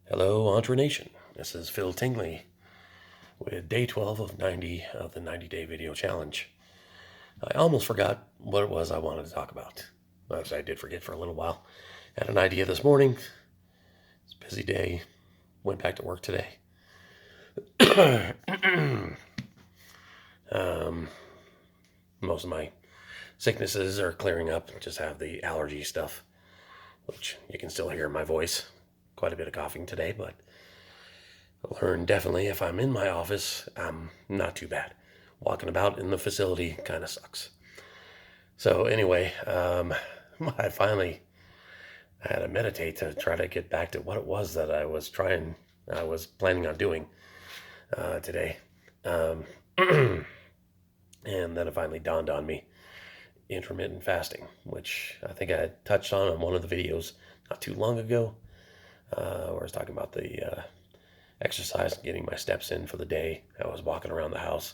Hello, Entre Nation. This is Phil Tingley with day 12 of 90 of the 90-day video challenge. I almost forgot what it was I wanted to talk about. As I did forget for a little while. Had an idea this morning. It's a busy day. Went back to work today. Most of my sicknesses are clearing up. Just have the allergy stuff, which you can still hear in my voice. Quite a bit of coughing today, but I learned definitely if I'm in my office, I'm not too bad. Walking about in the facility kind of sucks. So anyway, I finally had to meditate to try to get back to what it was that I was planning on doing today. And then it finally dawned on me, intermittent fasting, which I think I had touched on one of the videos not too long ago, where I was talking about the exercise and getting my steps in for the day. I was walking around the house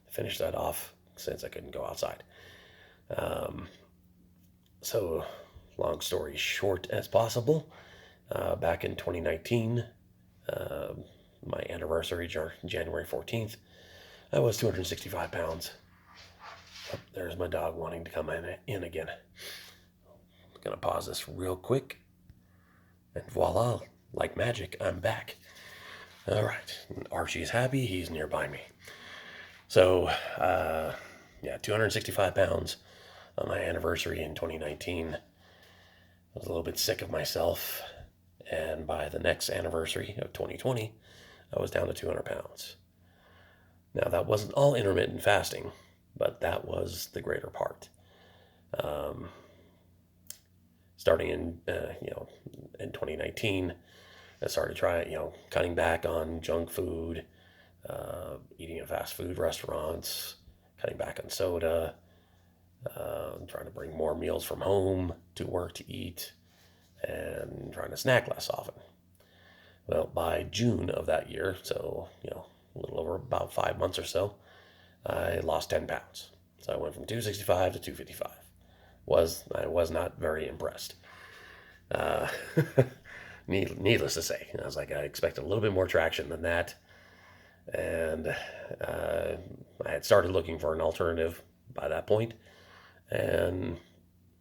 to finish that off since I couldn't go outside. So long story short as possible, back in 2019, my anniversary, January 14th, I was 265 pounds. Oh, there's my dog wanting to come in again. I'm gonna pause this real quick, and voila, like magic, I'm back. All right, Archie's happy, he's nearby me. So, 265 pounds on my anniversary in 2019. I was a little bit sick of myself, and by the next anniversary of 2020, I was down to 200 pounds. Now, that wasn't all intermittent fasting, but that was the greater part. Starting in 2019, I started trying, cutting back on junk food, eating at fast food restaurants, cutting back on soda, trying to bring more meals from home to work to eat, and trying to snack less often. Well, by June of that year, so, a little over about 5 months or so, I lost 10 pounds. So I went from 265 to 255. I was not very impressed. Needless to say, I was like, I expected a little bit more traction than that. And I had started looking for an alternative by that point. And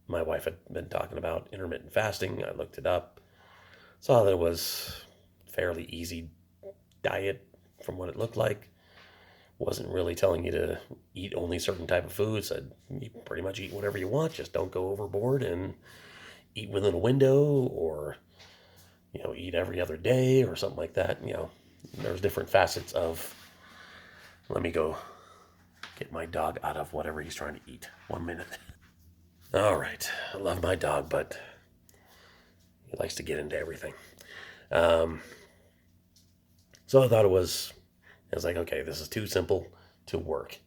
my wife had been talking about intermittent fasting. I looked it up, saw that it was fairly easy diet from what it looked like. Wasn't really telling you to eat only certain type of food. Said you pretty much eat whatever you want, just don't go overboard and eat within a window, or eat every other day or something like that. There's different facets of. Let me go get my dog out of whatever he's trying to eat. 1 minute. All right, I love my dog, but he likes to get into everything. So I thought I was like, okay, this is too simple to work.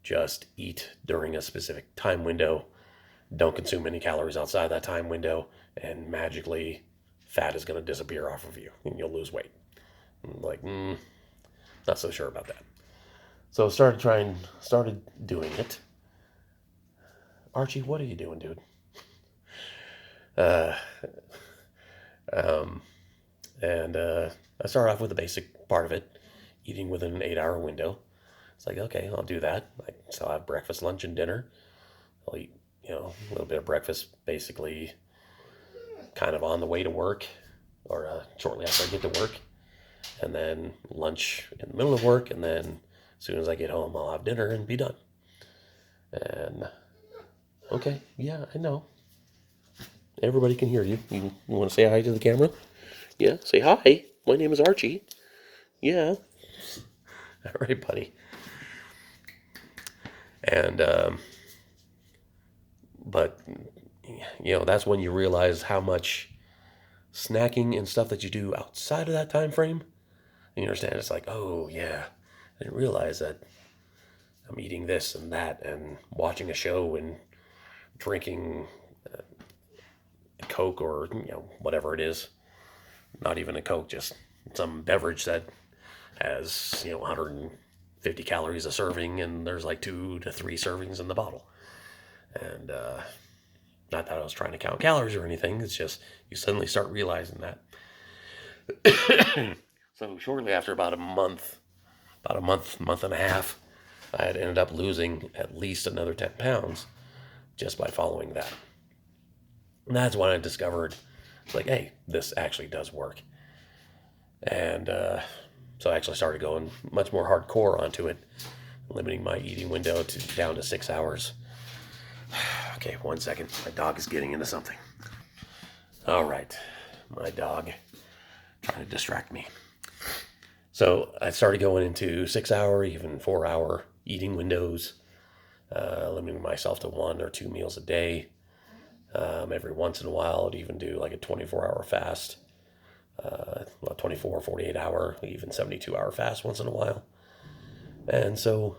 Just eat during a specific time window. Don't consume any calories outside that time window, and magically, fat is going to disappear off of you, and you'll lose weight. I'm like, not so sure about that. So started doing it. Archie, what are you doing, dude? And I started off with the basic part of it, eating within an 8-hour window. It's like, okay, I'll do that. So I'll have breakfast, lunch, and dinner. I'll eat, a little bit of breakfast, basically kind of on the way to work, or shortly after I get to work. And then lunch in the middle of work, and then as soon as I get home, I'll have dinner and be done. And, okay, yeah, I know. Everybody can hear you. You want to say hi to the camera? Yeah, say hi. My name is Archie. Yeah. All right, buddy. And, but, that's when you realize how much snacking and stuff that you do outside of that time frame. And you understand, it's like, oh, yeah, I didn't realize that I'm eating this and that and watching a show and drinking Coke or, whatever it is. Not even a Coke, just some beverage that has, 150 calories a serving, and there's like 2 to 3 servings in the bottle. And not that I was trying to count calories or anything. It's just you suddenly start realizing that So shortly after month and a half, I had ended up losing at least another 10 pounds just by following that. And that's when I discovered, it's like, hey, this actually does work. And so I actually started going much more hardcore onto it, limiting my eating window down to 6 hours. Okay, 1 second. My dog is getting into something. All right, my dog trying to distract me. So I started going into 6 hour, even 4 hour eating windows, limiting myself to 1 or 2 meals a day. Every once in a while, I'd even do like a 24-hour fast, 24, 48 hour, even 72-hour fast once in a while. And so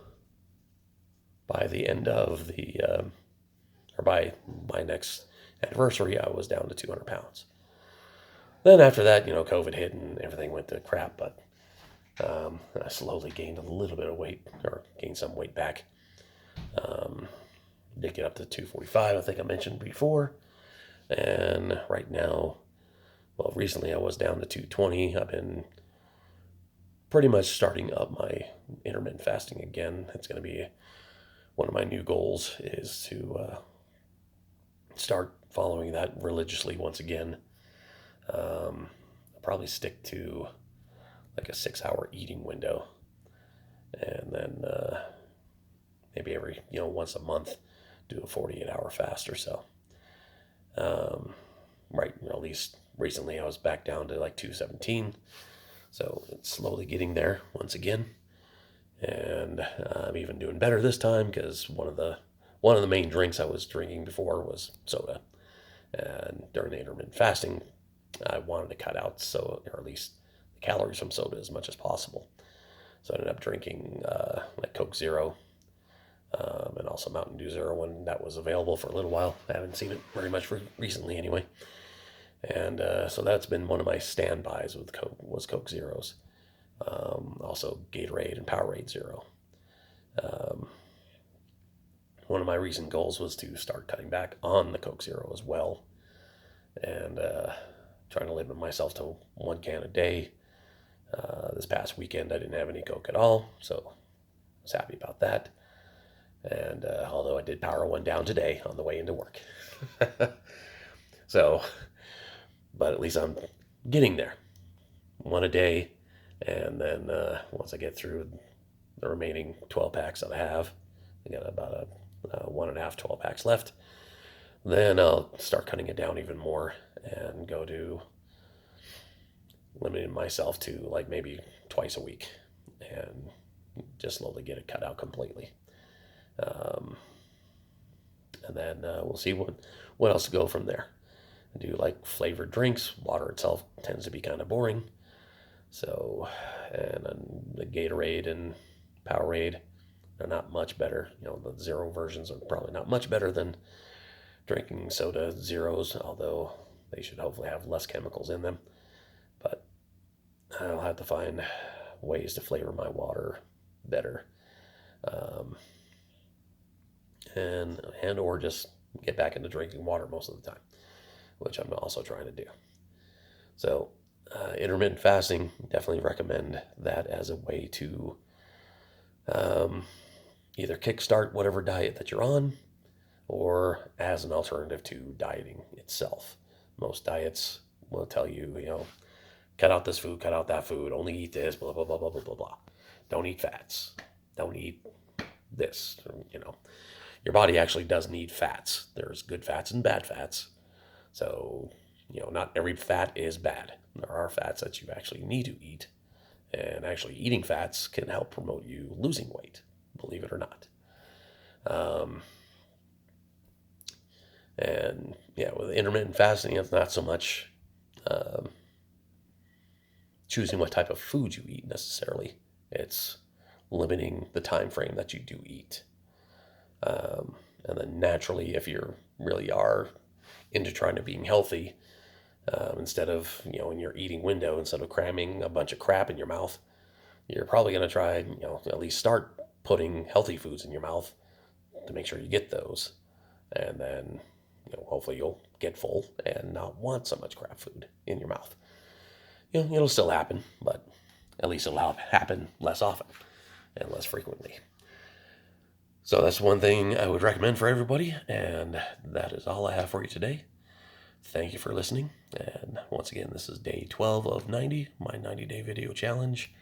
by the end of or by my next anniversary, I was down to 200 pounds. Then after that, COVID hit and everything went to crap, but I slowly gained a little bit of weight, or gained some weight back. Did get up to 245, I think I mentioned before. And right now, well, recently I was down to 220. I've been pretty much starting up my intermittent fasting again. It's going to be one of my new goals, is to start following that religiously once again. I'll probably stick to like a 6 hour eating window, and then maybe every once a month do a 48-hour fast or so. Right, at least recently I was back down to like 217, so it's slowly getting there once again. And I'm even doing better this time, because one of the main drinks I was drinking before was soda, and during the intermittent fasting I wanted to cut out, or at least the calories from soda as much as possible. So I ended up drinking like Coke Zero, and also Mountain Dew Zero when that was available for a little while. I haven't seen it very much recently anyway. And so that's been one of my standbys with Coke, was Coke Zeros. Also Gatorade and Powerade Zero. One of my recent goals was to start cutting back on the Coke Zero as well, and trying to limit myself to 1 can a day. This past weekend I didn't have any Coke at all, so I was happy about that. And although I did power one down today on the way into work. So, but at least I'm getting there. One a day, and then once I get through the remaining 12 packs that I have, I got about a 1.5 12 packs left. Then I'll start cutting it down even more and go to limiting myself to like maybe twice a week, and just slowly get it cut out completely. And then we'll see what else to go from there. I do like flavored drinks. Water itself tends to be kind of boring. So, and then the Gatorade and Powerade are not much better. The zero versions are probably not much better than drinking soda zeros, although they should hopefully have less chemicals in them. But I'll have to find ways to flavor my water better. And or just get back into drinking water most of the time, which I'm also trying to do. So intermittent fasting, definitely recommend that as a way to either kickstart whatever diet that you're on, or as an alternative to dieting itself. Most diets will tell you, cut out this food, cut out that food, only eat this, blah, blah, blah, blah, blah, blah, blah. Don't eat fats. Don't eat this, Your body actually does need fats. There's good fats and bad fats. So, not every fat is bad. There are fats that you actually need to eat. And actually eating fats can help promote you losing weight, believe it or not. And yeah, with intermittent fasting, it's not so much choosing what type of food you eat necessarily. It's limiting the time frame that you do eat. And then naturally, if you really are into trying to being healthy, instead of, in your eating window, instead of cramming a bunch of crap in your mouth, you're probably going to try, at least start putting healthy foods in your mouth to make sure you get those. And then, hopefully you'll get full and not want so much crap food in your mouth. it'll still happen, but at least it'll happen less often and less frequently. So that's one thing I would recommend for everybody, and that is all I have for you today. Thank you for listening, and once again, this is day 12 of 90, my 90-day video challenge.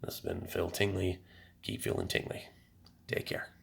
This has been Phil Tingley. Keep feeling tingly. Take care.